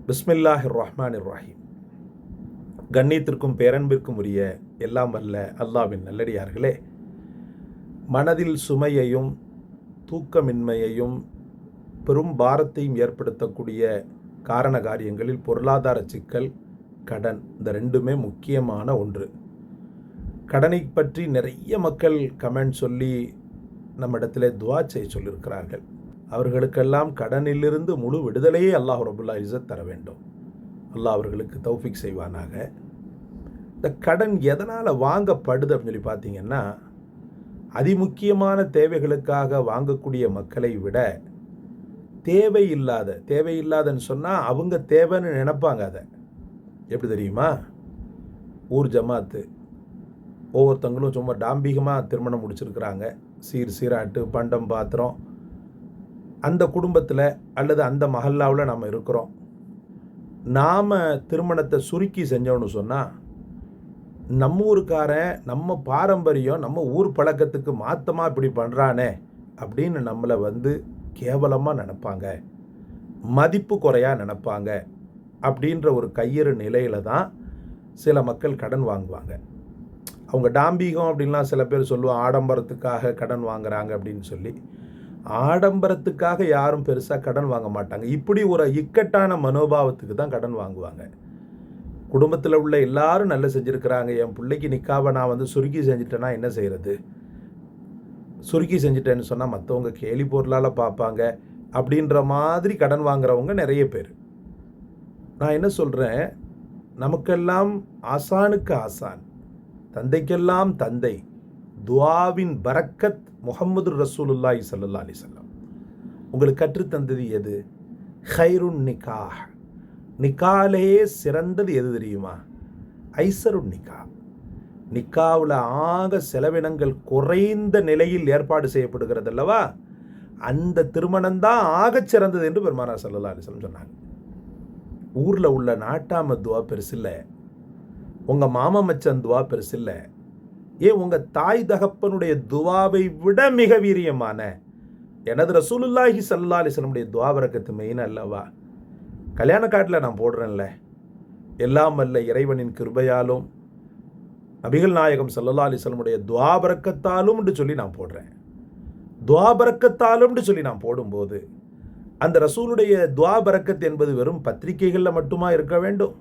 பிஸ்மில்லாஹிர் ரஹ்மானிர் ரஹீம். கண்ணியத்திற்கும் பேரன்பிற்கும் உரிய எல்லாம் வல்ல அல்லாஹ்வின் நல்லடியார்களே, மனதில் சுமையையும் தூக்கமின்மையையும் பெரும் பாரத்தையும் ஏற்படுத்தக்கூடிய காரண காரியங்களில் பொருளாதார சிக்கல், கடன், இந்த ரெண்டுமே முக்கியமான ஒன்று. கடனை பற்றி நிறைய மக்கள் கமெண்ட் சொல்லி நம்மிடத்தில் துஆ செய்ய சொல்லியிருக்கிறார்கள். அவர்களுக்கெல்லாம் கடனிலிருந்து முழு விடுதலையே அல்லாஹ் ரப்புல் இஸ்ஸத் தர வேண்டும். அல்லாஹ் அவர்களுக்கு தௌஃபீக் செய்வானாக. இந்த கடன் எதனால் வாங்கப்படுது அப்படின்னு சொல்லி பார்த்தீங்கன்னா, அதிமுக்கியமான தேவைகளுக்காக வாங்கக்கூடிய மக்களை விட தேவையில்லாதன்னு சொன்னால் அவங்க தேவைன்னு நினைப்பாங்க. அதை எப்படி தெரியுமா? ஊர் ஜமாத்து ஒவ்வொருத்தங்களும் சும்மா டாம்பிகமாக திருமணம் முடிச்சிருக்கிறாங்க. சீராட்டு, பண்டம், பாத்திரம், அந்த குடும்பத்தில் அல்லது அந்த மஹல்லாவில் நாம் இருக்கிறோம். நாம் திருமணத்தை சுருக்கி செஞ்சோன்னு சொன்னால், நம்ம ஊருக்காரன் நம்ம பாரம்பரியம் நம்ம ஊர் பழக்கத்துக்கு மாற்றமாக இப்படி பண்ணுறானே அப்படின்னு நம்மளை கேவலமாக நினைப்பாங்க, மதிப்பு குறையாக நினைப்பாங்க. அப்படின்ற ஒரு கையறு நிலையில் தான் சில மக்கள் கடன் வாங்குவாங்க. அவங்க டாம்பீகம் அப்படின்லாம் சில பேர் சொல்லுவாங்க, ஆடம்பரத்துக்காக கடன் வாங்குறாங்க அப்படின்னு சொல்லி. ஆடம்பரத்துக்காக யாரும் பெருசாக கடன் வாங்க மாட்டாங்க. இப்படி ஒரு இக்கட்டான மனோபாவத்துக்கு தான் கடன் வாங்குவாங்க. குடும்பத்தில் உள்ள எல்லாரும் நல்லா செஞ்சுருக்கிறாங்க, என் பிள்ளைக்கு நிக்காவை நான் சுருக்கி செஞ்சுட்டேன்னா என்ன செய்கிறது? சுருக்கி செஞ்சுட்டேன்னு சொன்னால் மற்றவங்க கேலி பொருளால் பார்ப்பாங்க அப்படின்ற மாதிரி கடன் வாங்குறவங்க நிறைய பேர். நான் என்ன சொல்கிறேன், நமக்கெல்லாம் ஆசானுக்கு ஆசான், தந்தைக்கெல்லாம் தந்தை, துஆவின் பரக்கத் முஹம்மது ரசூலுல்லாஹி ஸல்லல்லாஹு அலைஹி வஸல்லம் உங்களுக்கு கற்றுத்தந்தது எது? ஹைருன் நிக்காஹ், நிக்காலேயே சிறந்தது எது தெரியுமா? ஐசருன் நிக்கா. நிக்காவில் ஆக செலவினங்கள் குறைந்த நிலையில் ஏற்பாடு செய்யப்படுகிறது அல்லவா, அந்த திருமணம் தான் ஆகச் சிறந்தது என்று பெருமானார் ஸல்லல்லாஹு அலைஹி வஸல்லம் சொன்னாங்க. ஊரில் உள்ள நாட்டாம துவா பெருசில்லை, உங்கள் மாமா மச்சன் துவா பெருசில்லை, ஏன் உங்கள் தாய் தகப்பனுடைய துவாவை விட மிக வீரியமான எனது ரசூலுல்லாஹி ஸல்லல்லாஹு அலைஹி வஸல்லம் துவா பரக்கத்து மெயின் அல்லவா. கல்யாண காட்டில் நான் போடுறேன்ல, எல்லாம் வல்ல இறைவனின் கிருபையாலும் நபிகள் நாயகம் ஸல்லல்லாஹு அலைஹி வஸல்லம் துவா பரக்கத்தாலும் சொல்லி நான் போடுறேன். துவா பரக்கத்தாலும் சொல்லி நான் போடும்போது அந்த ரசூலுடைய துவா பரக்கத் என்பது வெறும் பத்திரிகைகளில் மட்டுமா இருக்க வேண்டும்?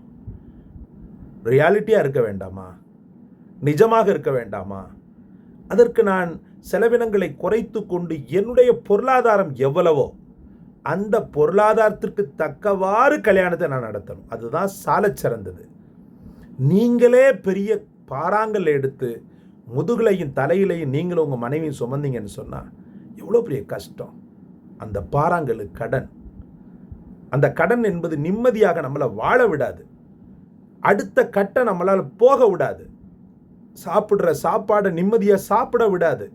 ரியாலிட்டியாக இருக்க வேண்டாமா? நிஜமாக இருக்க வேண்டாமா? அதற்கு நான் செலவினங்களை குறைத்து கொண்டு என்னுடைய பொருளாதாரம் எவ்வளவோ அந்த பொருளாதாரத்திற்கு தக்கவாறு கல்யாணத்தை நான் நடத்தணும். அதுதான் சாலச் சிறந்தது. நீங்களே பெரிய பாறாங்கல் எடுத்து முதுகுலையும் தலையிலையும் நீங்களும் உங்கள் மனைவியும் சுமந்தீங்கன்னு சொன்னால் எவ்வளோ பெரிய கஷ்டம். அந்த பாறாங்கலுக்கு கடன், அந்த கடன் என்பது நிம்மதியாக நம்மளை வாழ விடாது, அடுத்த கட்ட நம்மளால் போக விடாது, சாப்பிட்ற சாப்பாடை நிம்மதியாக சாப்பிட விடாது,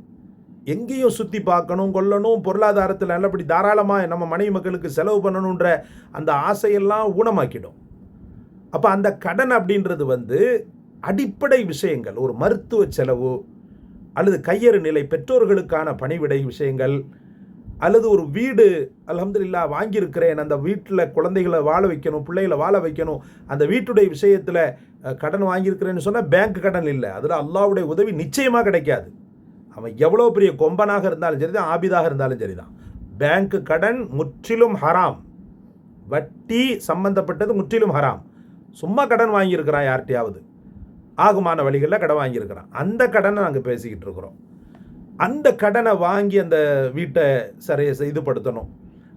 எங்கேயும் சுற்றி பார்க்கணும், கொள்ளணும், பொருளாதாரத்தில் நல்லபடி தாராளமாக நம்ம மனைவி மக்களுக்கு செலவு பண்ணணுன்ற அந்த ஆசையெல்லாம் ஊனமாக்கிடும். அப்போ அந்த கடன் அப்படின்றது அடிப்படை விஷயங்கள், ஒரு மருத்துவ செலவு அல்லது கையறு நிலை, பெற்றோர்களுக்கான பணிவிடை விஷயங்கள், அல்லது ஒரு வீடு அல்ஹம்துலில்லாஹ் வாங்கியிருக்கிறேன், அந்த வீட்டில் குழந்தைகளை வாழ வைக்கணும், பிள்ளைகளை வாழ வைக்கணும், அந்த வீட்டுடைய விஷயத்தில் கடன் வாங்கியிருக்கிறேன்னு சொன்னால் பேங்க் கடன் இல்லை, அதில் அல்லாஹ்வுடைய உதவி நிச்சயமாக கிடைக்காது. அவன் எவ்வளோ பெரிய கொம்பனாக இருந்தாலும் சரி தான், ஆபிதாக இருந்தாலும் சரி தான், பேங்க் கடன் முற்றிலும் ஹராம். வட்டி சம்பந்தப்பட்டது முற்றிலும் ஹராம். சும்மா கடன் வாங்கியிருக்கிறான், யார்கிட்டையாவது ஆகுமான வழிகளில் கடன் வாங்கியிருக்கிறான், அந்த கடனை நாங்கள் பேசிக்கிட்டு இருக்கிறோம். அந்த கடனை வாங்கி அந்த வீட்டை இதுபடுத்தணும்,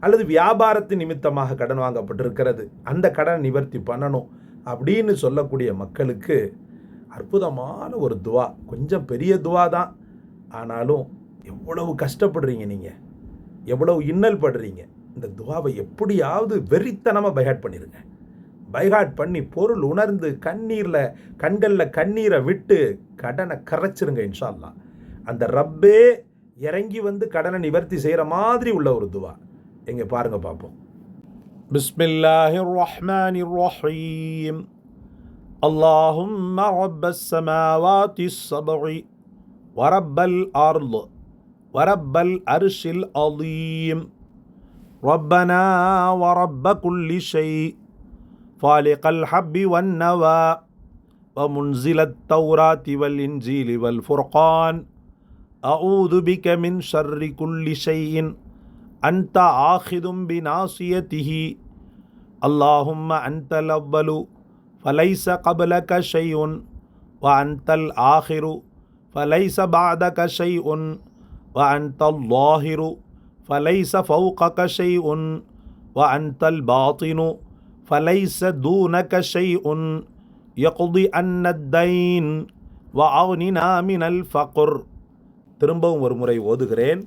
அல்லது வியாபாரத்தின் நிமித்தமாக கடன் வாங்கப்பட்டிருக்கிறது, அந்த கடனை நிவர்த்தி பண்ணணும் அப்படின்னு சொல்லக்கூடிய மக்களுக்கு அற்புதமான ஒரு துவா. கொஞ்சம் பெரிய துவா தான், ஆனாலும் எவ்வளவு கஷ்டப்படுறீங்க நீங்கள், எவ்வளவு இன்னல் படுறீங்க. இந்த துவாவை எப்படியாவது வெறித்தனமாக பைஹாட் பண்ணிடுங்க. பைஹாட் பண்ணி பொருள் உணர்ந்து கண்களில் கண்ணீரை விட்டு கடனை கரைச்சிருங்க. இன்ஷா அல்லாஹ் அந்த ரப்பே இறங்கி கடனை நிவர்த்தி செய்கிற மாதிரி உள்ள ஒரு துவா. எங்கே பாருங்க பார்ப்போம். பிஸ்மில்லாஹிர் ரஹ்மானிர் ரஹீம். அல்லாஹும்ம ரப்பஸ் ஸமாவாத்திஸ் ஸப்இ வ ரப்பல் அர்ض் வ ரப்பல் அர்ஷில் அஸீம் ரப்பனா வ ரப்ப குல்லி ஷை فالق الحب والنوى ومنزل التوراة والإنجيل والفرقان أعوذ بك من شر كل شيء أنت آخذ بناصيته اللهم أنت الأول فليس قبلك شيء وأنت الآخر فليس بعدك شيء وأنت الظاهر فليس فوقك شيء وأنت الباطن فليس دونك شيء يقضي عنا الدين وأغننا من الفقر. திரும்பவும் ஒரு முறை ஓதுகிறேன்.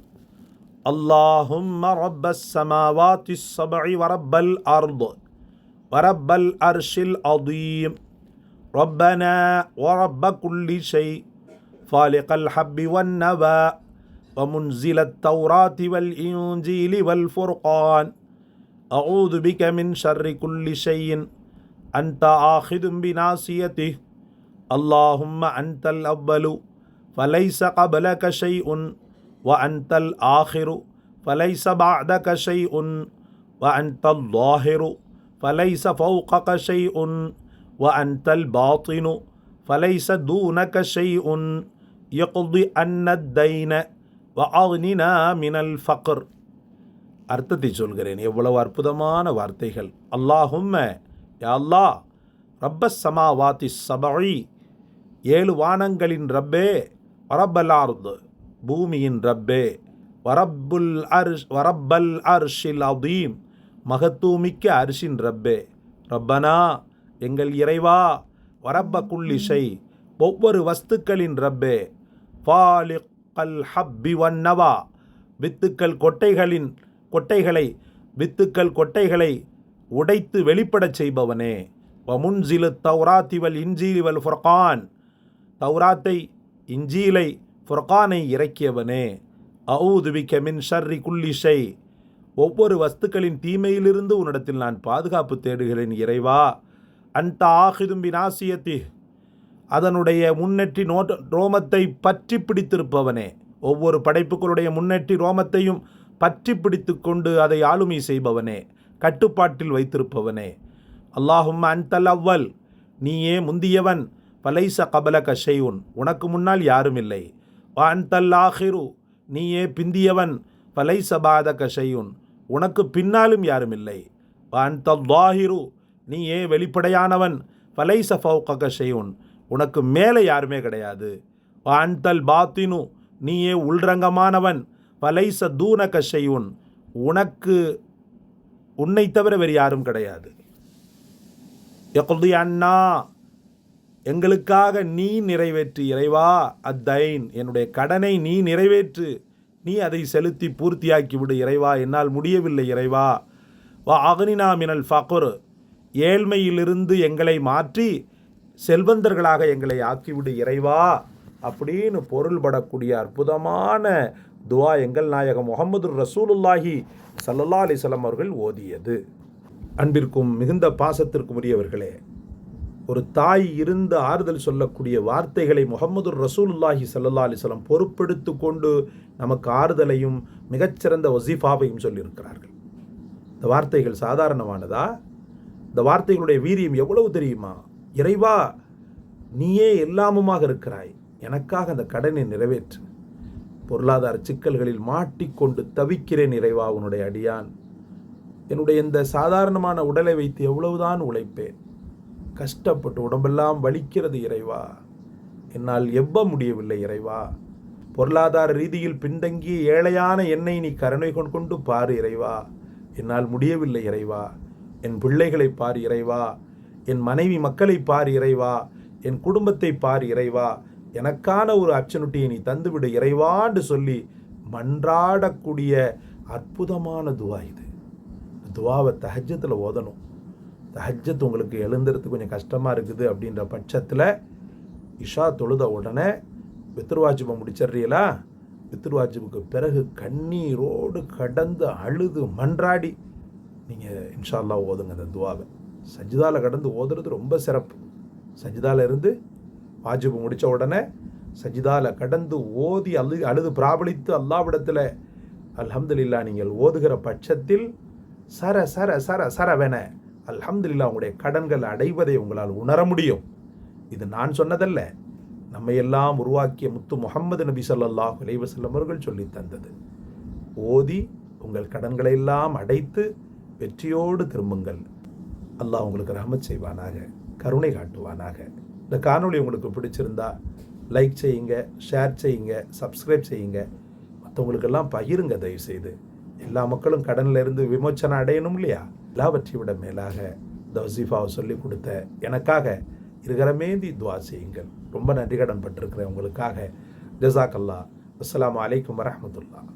اللهم رب السماوات السبع ورب الأرض ورب العرش العظيم ربنا ورب كل شيء فالق الحب والنوى ومنزل التوراة والإنجيل والفرقان أعوذ بك من شر كل شيء أنت آخذ بناصيته اللهم أنت الأول فليس قبلك شيء وأنت الآخر فليس بعدك شيء وأنت الظاهر فليس فوقك شيء وأنت الباطن فليس دونك شيء يقضي عنا الدين وأغننا من الفقر. அர்த்தத்தை சொல்கிறேன். எவ்வளவு அற்புதமான வார்த்தைகள். அல்லாஹும்ம யா அல்லாஹ் ரப்பஸ் சமாவாத்தி சபஇ 7 வானங்களின் ரப்பே வரப்பல் அர்த் பூமியின் ரப்பே வரப்பல் அர்ஷில் அதீம் மகத்தூமிக்க அரிசின் ரப்பே ரப்பனா எங்கள் இறைவா வரப்ப குல்லி ஷை ஒவ்வொரு வஸ்துக்களின் ரப்பே ஃபாலிகல் ஹப்பி வன்னவா வித்துக்கள் கொட்டைகளை உடைத்து வெளிப்படச் செய்பவனே வமுன்சிலு தௌராத்தி வல் இன்ஜீலி வல் ஃபுர்கான் தௌராத்தை இன்ஜீலை ஃபுர்கானை இறக்கியவனே அஊது பிக மின் ஷர்ரி குல்லி ஷை ஒவ்வொரு வஸ்துக்களின் தீமையிலிருந்து உன்னிடத்தில் நான் பாதுகாப்பு தேடுகிறேன் இறைவா. அன்த ஆஹிதும் பினாசியத்தி அதனுடைய முன்னெற்றி ரோமத்தை பற்றி பிடித்திருப்பவனே ஒவ்வொரு படைப்புகளுடைய முன்னெற்றி ரோமத்தையும் பற்றி பிடித்து கொண்டு அதை ஆளுமை செய்பவனே கட்டுப்பாட்டில் வைத்திருப்பவனே. அல்லாஹும்ம அன்தல் அவ்வல் நீயே முந்தியவன் ஃபலைஸ கபலக ஷைஉன் உனக்கு முன்னால் யாரும் இல்லை. அன்தல் ஆஹிரு நீயே பிந்தியவன் ஃபலைஸ பாதக ஷைஉன் உனக்கு பின்னாலும் யாரும் இல்லை. அன்தல் ظாஹிரு நீயே வெளிப்படையானவன் ஃபலைஸ ஃபௌகக ஷைஉன் உனக்கு மேலே யாருமே கிடையாது. அன்தல் பாத்தினு நீயே உள்ரங்கமானவன் ஃபலைஸ தூனக ஷைஉன் உன்னை தவிர வேறு யாரும் கிடையாது. யக்தி அன்னா எங்களுக்காக நீ நிறைவேற்று இறைவா. அத்தைன் என்னுடைய கடனை நீ நிறைவேற்று, நீ அதை செலுத்தி பூர்த்தியாக்கி விடு இறைவா, என்னால் முடியவில்லை இறைவா. வா அக்னினா மினல் ஃபக்ர் ஏழ்மையிலிருந்து எங்களை மாற்றி செல்வந்தர்களாக எங்களை ஆக்கிவிடு இறைவா அப்படின்னு பொருள்படக்கூடிய அற்புதமான துவா எங்கள் நாயகம் முஹம்மது ரசூலுல்லாஹி ஸல்லல்லாஹு அலைஹி வஸல்லம் அவர்கள் ஓதியது. அன்பிற்கும் மிகுந்த பாசத்திற்கும் உரியவர்களே, ஒரு தாய் இருந்து ஆறுதல் சொல்லக்கூடிய வார்த்தைகளை முஹம்மது ரசூலுல்லாஹி ஸல்லல்லாஹு அலைஹி வஸல்லம் பொறுப்பெடுத்து கொண்டு நமக்கு ஆறுதலையும் மிகச்சிறந்த வசீஃபாவையும் சொல்லியிருக்கிறார்கள். இந்த வார்த்தைகள் சாதாரணமானதா? இந்த வார்த்தைகளுடைய வீரியம் எவ்வளவு தெரியுமா? இறைவா நீயே எல்லாமுமாக இருக்கிறாய், எனக்காக அந்த கடனை நிறைவேற்று. பொருளாதார சிக்கல்களில் மாட்டிக்கொண்டு தவிக்கிறேன் இறைவா, உன்னுடைய அடியான். என்னுடைய இந்த சாதாரணமான உடலை வைத்து எவ்வளவுதான் உழைப்பேன், கஷ்டப்பட்டு உடம்பெல்லாம் வலிக்கிறது இறைவா, என்னால் எவ்வ முடியவில்லை இறைவா. பொருளாதார ரீதியில் பின்தங்கிய ஏழையான என்னை நீ கருணை கொண்டு பாரு இறைவா, என்னால் முடியவில்லை இறைவா. என் பிள்ளைகளை பார் இறைவா, என் மனைவி மக்களை பார் இறைவா, என் குடும்பத்தை பார் இறைவா, எனக்கான ஒரு ஆப்பர்ச்சுனிட்டியை நீ தந்துவிடு இறைவான்னு சொல்லி மன்றாடக்கூடிய அற்புதமான துவா இது. துவாவை தஹஜ்ஜத்தில் ஓதணும். தஹஜ்ஜத் உங்களுக்கு எழுந்துறதுக்கு கொஞ்சம் கஷ்டமாக இருக்குது அப்படின்ற பட்சத்தில் இஷா தொழுத உடனே பித்ருவாஜிபை முடிச்சிடுறீங்களா, பித்ருவாஜிபுக்கு பிறகு கண்ணீரோடு கடந்து அழுது மன்றாடி நீங்கள் இன்ஷா அல்லாஹ் ஓதுங்க அந்த துவாவை. சஜிதாவில் கடந்து ஓதுறது ரொம்ப சிறப்பு. சஜிதாவில் இருந்து வாஜிபு முடித்த உடனே சஜிதாவில் கடந்து ஓதி அழுது பிராபலித்து அல்லாவிடத்தில் அல்ஹம்துலில்லாஹ் நீங்கள் ஓதுகிற பட்சத்தில் சர சர சர சரவென அல்ஹம்துலில்லாஹ் உங்களுடைய கடன்கள் அடைவதை உங்களால் உணர முடியும். இது நான் சொன்னதல்ல, நம்மை எல்லாம் உருவாக்கிய முத்து முஹம்மது நபி ஸல்லல்லாஹு அலைஹி வஸல்லம் அவர்கள் சொல்லித் தந்தது. ஓதி உங்கள் கடன்களை எல்லாம் அடைத்து வெற்றியோடு திரும்புங்கள். அல்லாஹ் உங்களுக்கு ரஹ்மத் செய்வானாக, கருணை காட்டுவானாக. இந்த காணொளி உங்களுக்கு பிடிச்சிருந்தா லைக் செய்யுங்க, ஷேர் செய்யுங்க, சப்ஸ்கிரைப் செய்யுங்க, மற்றவங்களுக்கெல்லாம் பகிருங்க தயவுசெய்து. எல்லா மக்களும் கடனில் இருந்து விமோச்சனம் அடையணும் இல்லையா? எல்லாவற்றை விட மேலாக இந்த வசீஃபாவை சொல்லி கொடுத்த எனக்காக இருகரமேந்தி துவா செய்யுங்கள். ரொம்ப நன்றி கடன் பட்டிருக்கிறேன் உங்களுக்காக. ஜஸாக்கல்லா. அஸ்ஸலாமு அலைக்கும் வரஹ்மத்துல்லாஹ்.